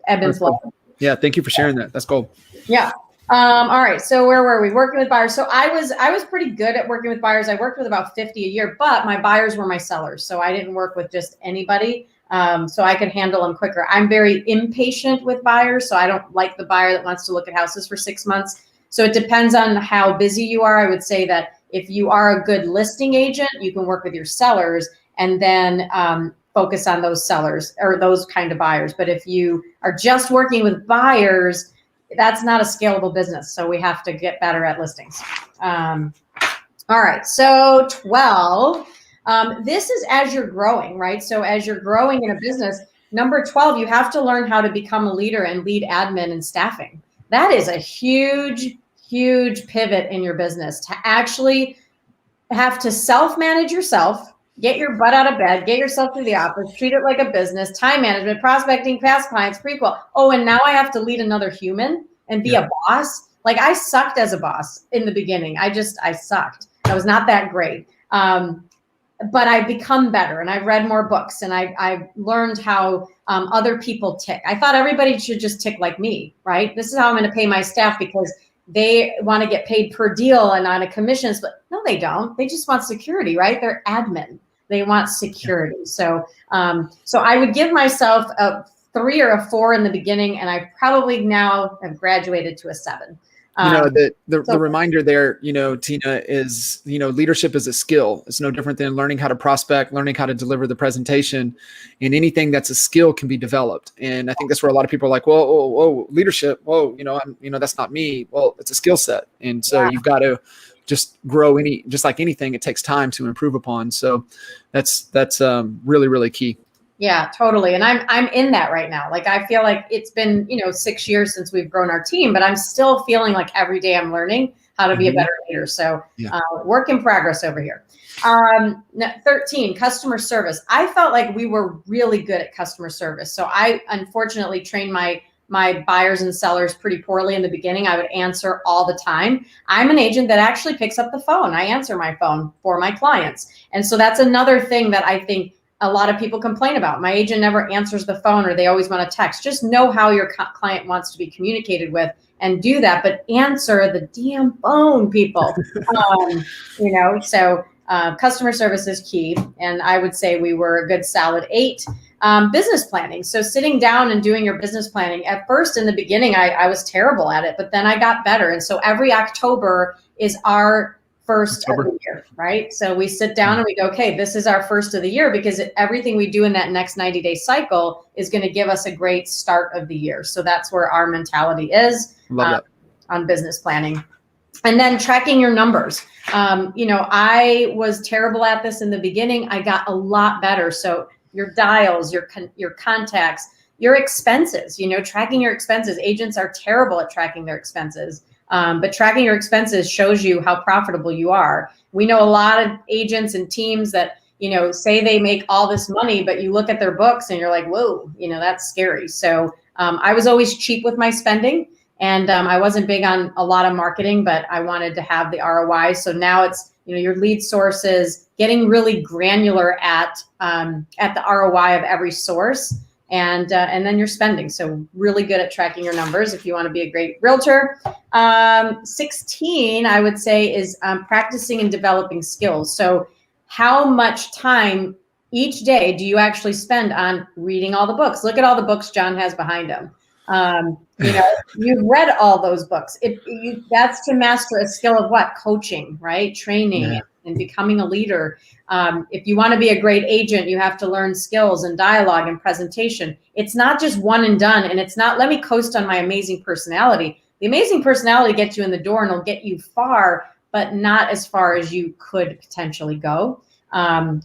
ebb and flow. Cool. Yeah, thank you for sharing that. That's gold. Yeah. All right. So where were we? Working with buyers. So I was pretty good at working with buyers. I worked with about 50 a year, but my buyers were my sellers. So I didn't work with just anybody. So I could handle them quicker. I'm very impatient with buyers. So I don't like the buyer that wants to look at houses for 6 months. So it depends on how busy you are. I would say that if you are a good listing agent, you can work with your sellers and then focus on those sellers or those kind of buyers. But if you are just working with buyers, that's not a scalable business. So we have to get better at listings. All right. So 12, this is as you're growing, right? So as you're growing in a business, number 12, you have to learn how to become a leader and lead admin and staffing. That is a huge, huge pivot in your business, to actually have to self-manage yourself, get your butt out of bed, get yourself to the office, treat it like a business, time management, prospecting, past clients, prequel. Oh, and now I have to lead another human and be a boss. Like, I sucked as a boss in the beginning. I sucked. I was not that great. But I've become better, and I've read more books, and I've learned how other people tick. I thought everybody should just tick like me, right? This is how I'm going to pay my staff, because they want to get paid per deal and on a commissions, but no, they don't. They just want security, right? They're admin. They want security. So, so I would give myself a 3 or a 4 in the beginning, and I probably now have graduated to a 7. You know, the reminder there, you know, Tina, is, you know, leadership is a skill. It's no different than learning how to prospect, learning how to deliver the presentation, and anything that's a skill can be developed. And I think that's where a lot of people are like, whoa, leadership. Whoa, you know, that's not me. Well, it's a skill set. And so you've got to just grow just like anything, it takes time to improve upon. So that's really, really key. Yeah, totally. And I'm in that right now. Like, I feel like it's been, 6 years since we've grown our team, but I'm still feeling like every day I'm learning how to be a better leader. So work in progress over here. 13, customer service. I felt like we were really good at customer service. So I unfortunately trained my buyers and sellers pretty poorly in the beginning. I would answer all the time. I'm an agent that actually picks up the phone. I answer my phone for my clients. And so that's another thing that I think a lot of people complain about. My agent never answers the phone, or they always want to text. Just know how your client wants to be communicated with and do that, but answer the damn phone, people. So customer service is key. And I would say we were a good solid 8. Business planning. So sitting down and doing your business planning. At first, in the beginning, I was terrible at it, but then I got better. And so every October is our first of the year, right? So we sit down and we go, okay, this is our first of the year, because everything we do in that next 90-day cycle is going to give us a great start of the year. So that's where our mentality is on business planning. And then tracking your numbers. I was terrible at this in the beginning. I got a lot better. So your dials, your contacts, your expenses, tracking your expenses. Agents are terrible at tracking their expenses. But tracking your expenses shows you how profitable you are. We know a lot of agents and teams that, say they make all this money, but you look at their books and you're like, whoa, that's scary. So I was always cheap with my spending. And I wasn't big on a lot of marketing, but I wanted to have the ROI. So now it's, your lead sources, getting really granular at the ROI of every source, and then your spending. So really good at tracking your numbers if you want to be a great realtor. 16, I would say, is practicing and developing skills. So how much time each day do you actually spend on reading all the books? Look at all the books John has behind him. You've read all those books. That's to master a skill of what? Coaching, right? Training and becoming a leader. If you want to be a great agent, you have to learn skills and dialogue and presentation. It's not just one and done. And it's not, let me coast on my amazing personality. The amazing personality gets you in the door and will get you far, but not as far as you could potentially go.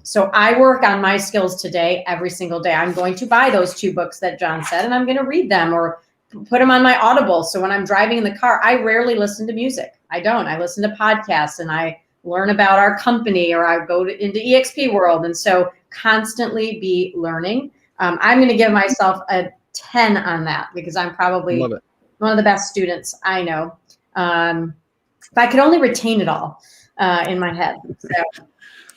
So I work on my skills today, every single day. I'm going to buy those 2 books that John said, and I'm going to read them or put them on my Audible. So when I'm driving in the car, I rarely listen to music. I don't. I listen to podcasts and I learn about our company, or I go into EXP world. And so constantly be learning. I'm going to give myself a 10 on that because I'm probably one of the best students I know. If I could only retain it all in my head. So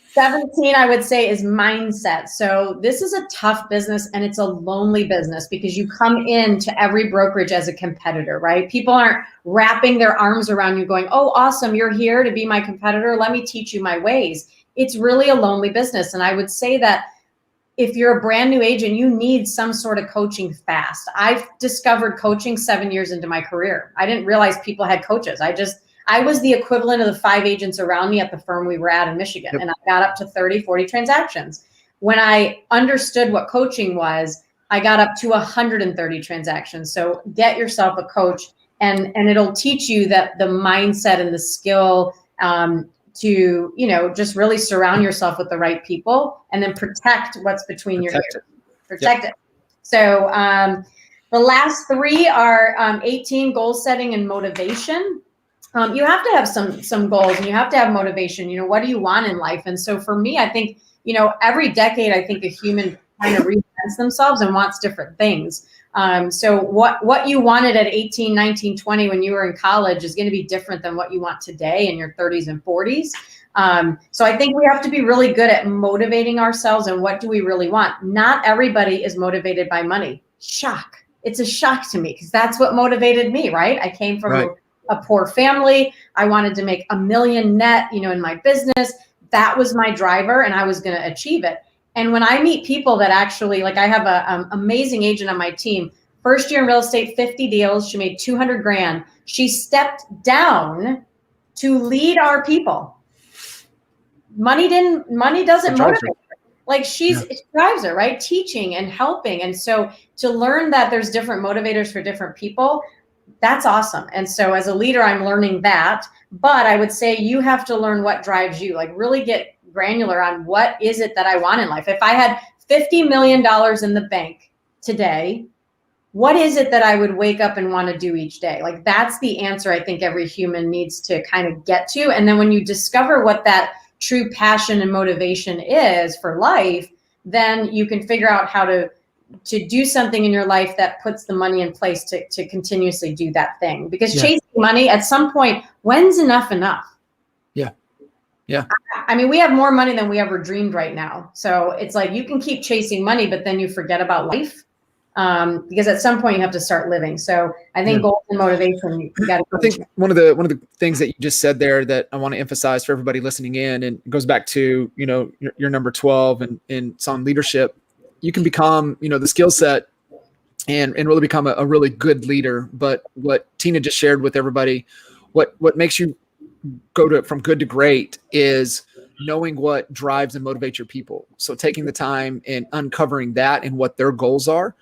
17, I would say, is mindset. So this is a tough business and it's a lonely business because you come into every brokerage as a competitor, right? People aren't wrapping their arms around you going, oh, awesome, you're here to be my competitor. Let me teach you my ways. It's really a lonely business. And I would say that if you're a brand new agent, you need some sort of coaching fast. I've discovered coaching 7 years into my career. I didn't realize people had coaches. I was the equivalent of the 5 agents around me at the firm we were at in Michigan. And I got up to 30, 40 transactions. When I understood what coaching was, I got up to 130 transactions. So get yourself a coach and it'll teach you that the mindset and the skill to, just really surround yourself with the right people and then protect what's between your ears. Protect it. So the last 3 are 18, goal setting and motivation. You have to have some goals and you have to have motivation. What do you want in life? And so for me, I think, every decade, I think a human kind of reinvents themselves and wants different things. So what you wanted at 18, 19, 20 when you were in college is going to be different than what you want today in your 30s and 40s. So I think we have to be really good at motivating ourselves and what do we really want? Not everybody is motivated by money. Shock. It's a shock to me because that's what motivated me, right? I came from a poor family. I wanted to make $1 million net, in my business. That was my driver and I was going to achieve it. And when I meet people that actually, like I have a amazing agent on my team, first year in real estate, 50 deals. She made 200 grand. She stepped down to lead our people. Money doesn't motivate her. Like it drives her, right? Teaching and helping. And so to learn that there's different motivators for different people, that's awesome. And so as a leader, I'm learning that, but I would say you have to learn what drives you, like really get granular on what is it that I want in life. If I had $50 million in the bank today, what is it that I would wake up and want to do each day? Like that's the answer I think every human needs to kind of get to. And then when you discover what that true passion and motivation is for life, then you can figure out how to do something in your life that puts the money in place to continuously do that thing. Because chasing money at some point, when's enough? Yeah. I mean, we have more money than we ever dreamed right now. So it's like you can keep chasing money, but then you forget about life because at some point you have to start living. So I think goals and motivation, you got to. I think one of the things that you just said there that I want to emphasize for everybody listening in, and it goes back to, your number 12 and it's on leadership. You can become, the skill set and really become a really good leader. But what Tina just shared with everybody, what makes you go from good to great is knowing what drives and motivates your people. So taking the time and uncovering that and what their goals are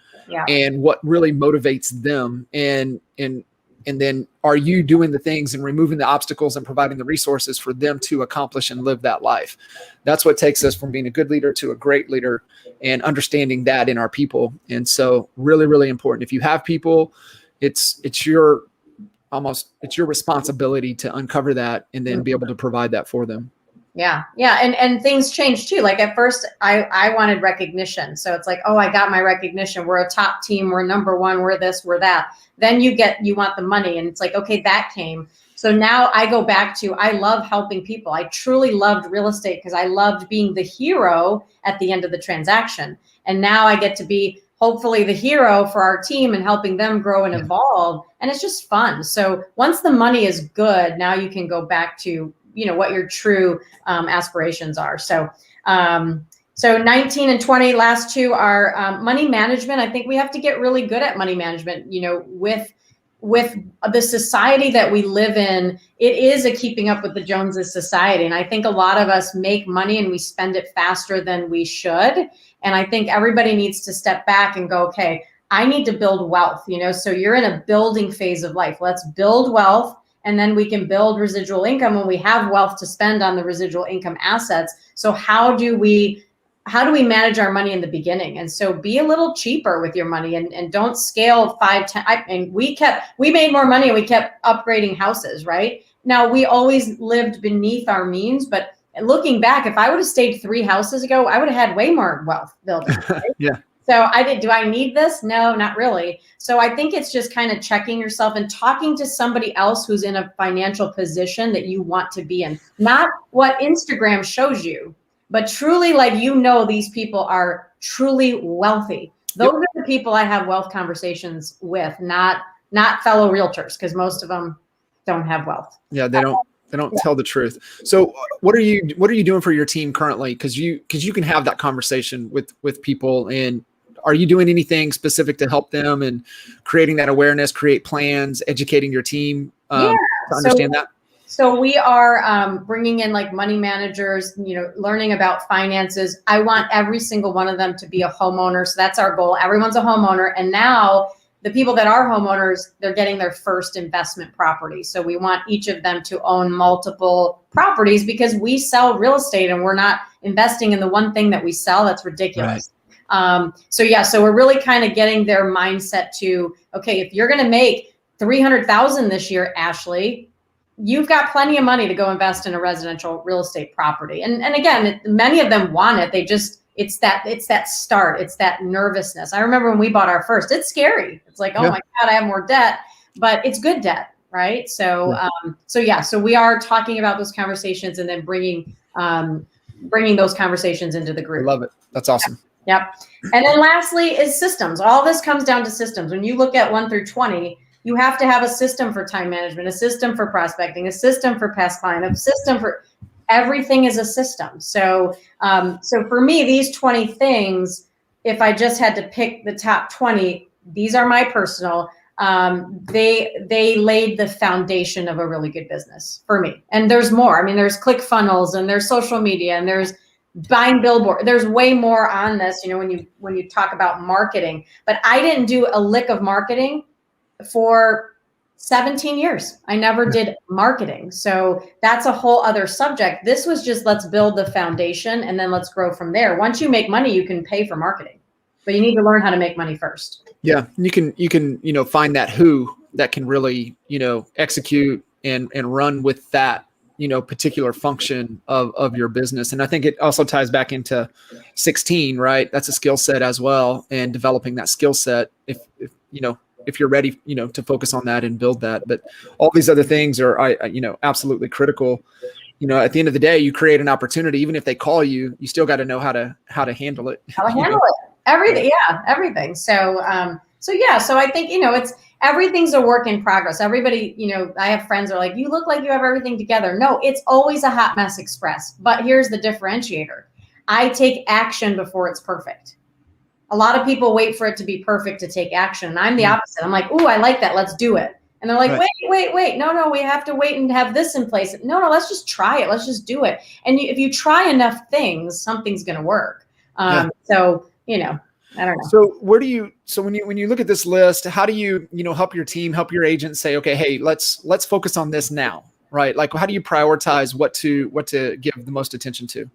and what really motivates them. And And then are you doing the things and removing the obstacles and providing the resources for them to accomplish and live that life? That's what takes us from being a good leader to a great leader, and understanding that in our people. And so really, really important. If you have people, it's your responsibility to uncover that and then be able to provide that for them. Yeah. Yeah. And things change too. Like at first I wanted recognition. So it's like, oh, I got my recognition. We're a top team. We're number one. We're this, we're that. Then you want the money, and it's like, okay, that came. So now I go back to, I love helping people. I truly loved real estate because I loved being the hero at the end of the transaction. And now I get to be hopefully the hero for our team and helping them grow and evolve. And it's just fun. So once the money is good, now you can go back to, what your true aspirations are. So 19 and 20, last two are money management. I think we have to get really good at money management, with the society that we live in. It is a keeping up with the Joneses society. And I think a lot of us make money and we spend it faster than we should. And I think everybody needs to step back and go, okay, I need to build wealth, so you're in a building phase of life. Let's build wealth. And then we can build residual income when we have wealth to spend on the residual income assets. So how do we manage our money in the beginning? And so be a little cheaper with your money, and don't scale 5, 10. And we made more money and we kept upgrading houses, right? Now we always lived beneath our means, but looking back, if I would have stayed 3 houses ago, I would have had way more wealth building. Right? Yeah. So do I need this? No, not really. So I think it's just kind of checking yourself and talking to somebody else who's in a financial position that you want to be in, not what Instagram shows you, but truly these people are truly wealthy. Those are the people I have wealth conversations with, not fellow realtors, because most of them don't have wealth. Yeah, they don't tell the truth. So what are you doing for your team currently? Because you can have that conversation with people. And are you doing anything specific to help them and creating that awareness, create plans, educating your team to understand that? So we are bringing in money managers, learning about finances. I want every single one of them to be a homeowner. So that's our goal. Everyone's a homeowner. And now the people that are homeowners, they're getting their first investment property. So we want each of them to own multiple properties, because we sell real estate and we're not investing in the one thing that we sell. That's ridiculous. Right. So we're really kind of getting their mindset to, okay, if you're going to make $300,000 this year, Ashley, you've got plenty of money to go invest in a residential real estate property. And again, many of them want it. It's that start. It's that nervousness. I remember when we bought our first, it's scary. It's like, oh my God, I have more debt, but it's good debt. Right. So we are talking about those conversations and then bringing those conversations into the group. I love it. That's awesome. Yep. And then lastly is systems. All this comes down to systems. When you look at 1 through 20, you have to have a system for time management, a system for prospecting, a system for past client, a system for everything is a system. So for me, these 20 things, if I just had to pick the top 20, these are my personal, they laid the foundation of a really good business for me. And there's more. I mean, there's ClickFunnels and there's social media and there's buying billboard. There's way more on this, when you talk about marketing, but I didn't do a lick of marketing for 17 years. I never did marketing. So that's a whole other subject. This was just, let's build the foundation and then let's grow from there. Once you make money, you can pay for marketing, but you need to learn how to make money first. Yeah. You can, find that who that can really, execute and run with that, particular function of your business. And I think it also ties back into 16, right? That's a skill set as well. And developing that skill set, if you're ready, to focus on that and build that. But all these other things are, absolutely critical. At the end of the day, you create an opportunity. Even if they call you, you still got to know how to handle it. How to handle it. Everything. Yeah. Everything. So I think, everything's a work in progress. Everybody, I have friends that are like, you look like you have everything together. No, it's always a hot mess express. But here's the differentiator. I take action before it's perfect. A lot of people wait for it to be perfect to take action. And I'm the opposite. I'm like, ooh, I like that. Let's do it. And they're like, right. wait. No, we have to wait and have this in place. No, let's just try it. Let's just do it. And if you try enough things, something's going to work. I don't know. So when you look at this list, how do you help your team, help your agents say, okay, hey, let's focus on this now, right? Like, how do you prioritize what to give the most attention to?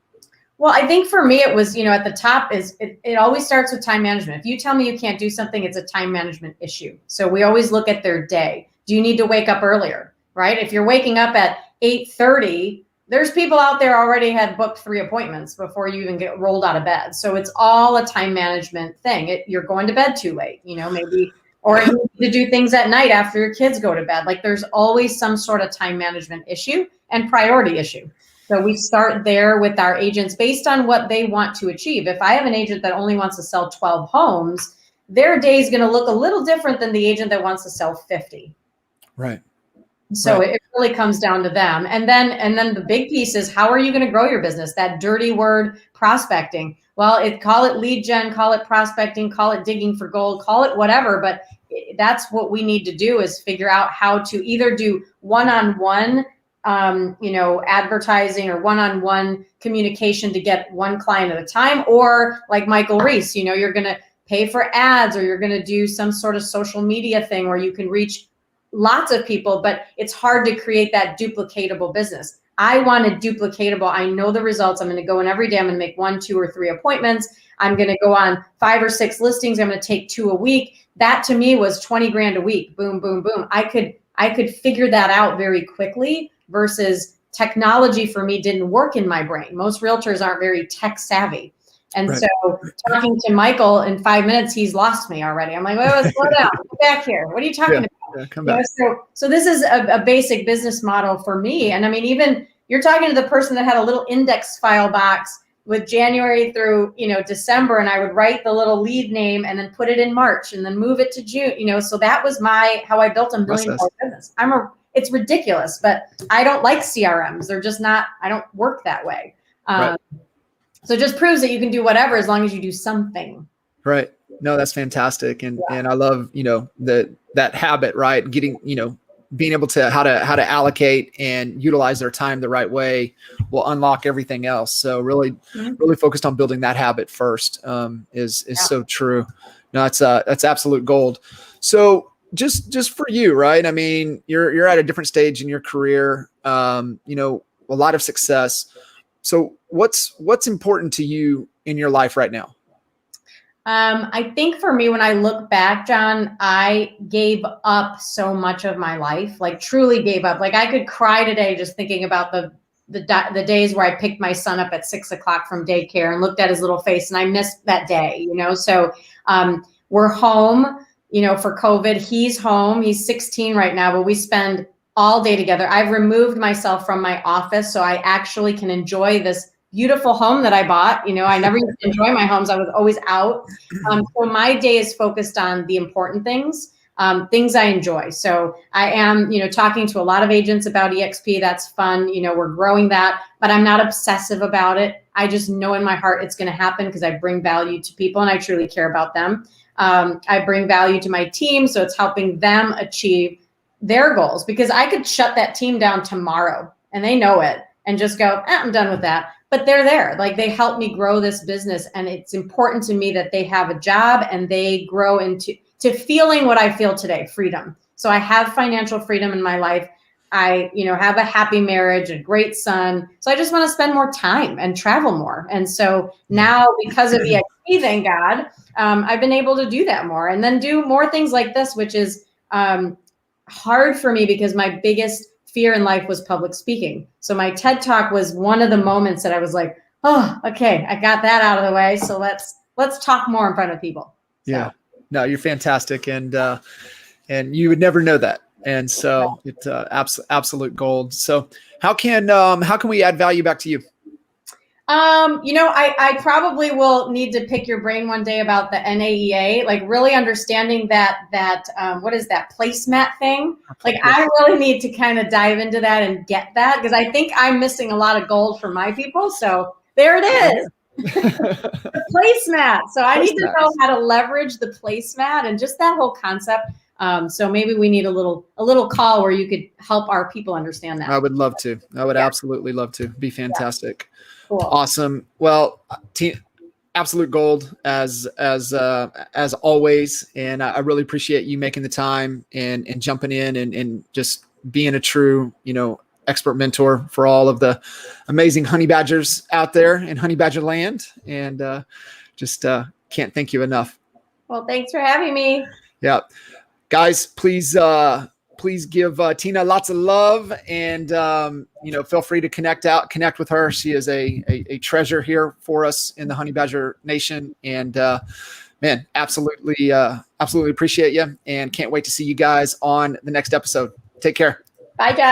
Well, I think for me, it was, at the top is it always starts with time management. If you tell me you can't do something, it's a time management issue. So we always look at their day. Do you need to wake up earlier, right? If you're waking up at 8:30, there's people out there already had booked 3 appointments before you even get rolled out of bed. So it's all a time management thing. You're going to bed too late, maybe, or you need to do things at night after your kids go to bed. Like there's always some sort of time management issue and priority issue. So we start there with our agents based on what they want to achieve. If I have an agent that only wants to sell 12 homes, their day is going to look a little different than the agent that wants to sell 50. Right. So it really comes down to them. And then the big piece is, how are you going to grow your business? That dirty word, prospecting. Well, call it lead gen, call it prospecting, call it digging for gold, call it whatever. But that's what we need to do, is figure out how to either do one-on-one advertising or one-on-one communication to get one client at a time, or like Michael Reese, you're going to pay for ads, or you're going to do some sort of social media thing where you can reach lots of people, but it's hard to create that duplicatable business. I want a duplicatable. I know the results. I'm going to go in every day. I'm going to make 1, 2, or 3 appointments. I'm going to go on 5 or 6 listings. I'm going to take 2 a week. That to me was 20 grand a week. Boom, boom, boom. I could figure that out very quickly, versus technology for me didn't work in my brain. Most realtors aren't very tech savvy. And so talking to Michael in 5 minutes, he's lost me already. I'm like, wait, slow down. Get back here. What are you talking about? Yeah, come back. So this is a basic business model for me. And I mean, even you're talking to the person that had a little index file box with January through, December, and I would write the little lead name and then put it in March and then move it to June, so that was how I built a $1 million business. It's ridiculous, but I don't like CRMs. They're just not, I don't work that way. So it just proves that you can do whatever as long as you do something. Right. No, that's fantastic. And I love, that habit, right? Getting, being able to how to allocate and utilize their time the right way will unlock everything else. So really focused on building that habit first is so true. No, that's absolute gold. So just for you, right? I mean, you're at a different stage in your career, a lot of success. So what's important to you in your life right now? I think for me, when I look back, John, I gave up so much of my life, like truly gave up. Like I could cry today just thinking about the days where I picked my son up at 6 o'clock from daycare and looked at his little face, and I missed that day, So we're home, for COVID. He's home. He's 16 right now, but we spend all day together. I've removed myself from my office so I actually can enjoy this beautiful home that I bought. I never used to enjoy my homes. I was always out. So my day is focused on the important things, things I enjoy. So I am, talking to a lot of agents about EXP. That's fun. We're growing that, but I'm not obsessive about it. I just know in my heart it's going to happen because I bring value to people and I truly care about them. I bring value to my team. So it's helping them achieve their goals, because I could shut that team down tomorrow and they know it and just go, I'm done with that. But they're there. Like they help me grow this business. And it's important to me that they have a job and they grow into feeling what I feel today, freedom. So I have financial freedom in my life. I, have a happy marriage, a great son. So I just want to spend more time and travel more. And so now, because of EXP, thank God, I've been able to do that more and then do more things like this, which is hard for me because my biggest fear in life was public speaking. So my TED Talk was one of the moments that I was like, oh, okay, I got that out of the way. So let's talk more in front of people. So. Yeah, no, you're fantastic. And you would never know that. And so it's absolute gold. So how can we add value back to you? I probably will need to pick your brain one day about the NAEA, like really understanding that what is that placemat thing? Like I really need to kind of dive into that and get that, because I think I'm missing a lot of gold for my people. So there it is. The placemat. So I need to know how to leverage the placemat and just that whole concept. So maybe we need a little call where you could help our people understand that. I would love to. I would absolutely love to. Be fantastic. Cool. Awesome. Well, absolute gold as always. And I really appreciate you making the time and jumping in and just being a true, expert mentor for all of the amazing honey badgers out there in honey badger land. And just can't thank you enough. Well, thanks for having me. Yeah. Guys, please give Tina lots of love, and feel free to connect with her. She is a treasure here for us in the Honey Badger Nation, and man, absolutely appreciate you, and can't wait to see you guys on the next episode. Take care. Bye, John.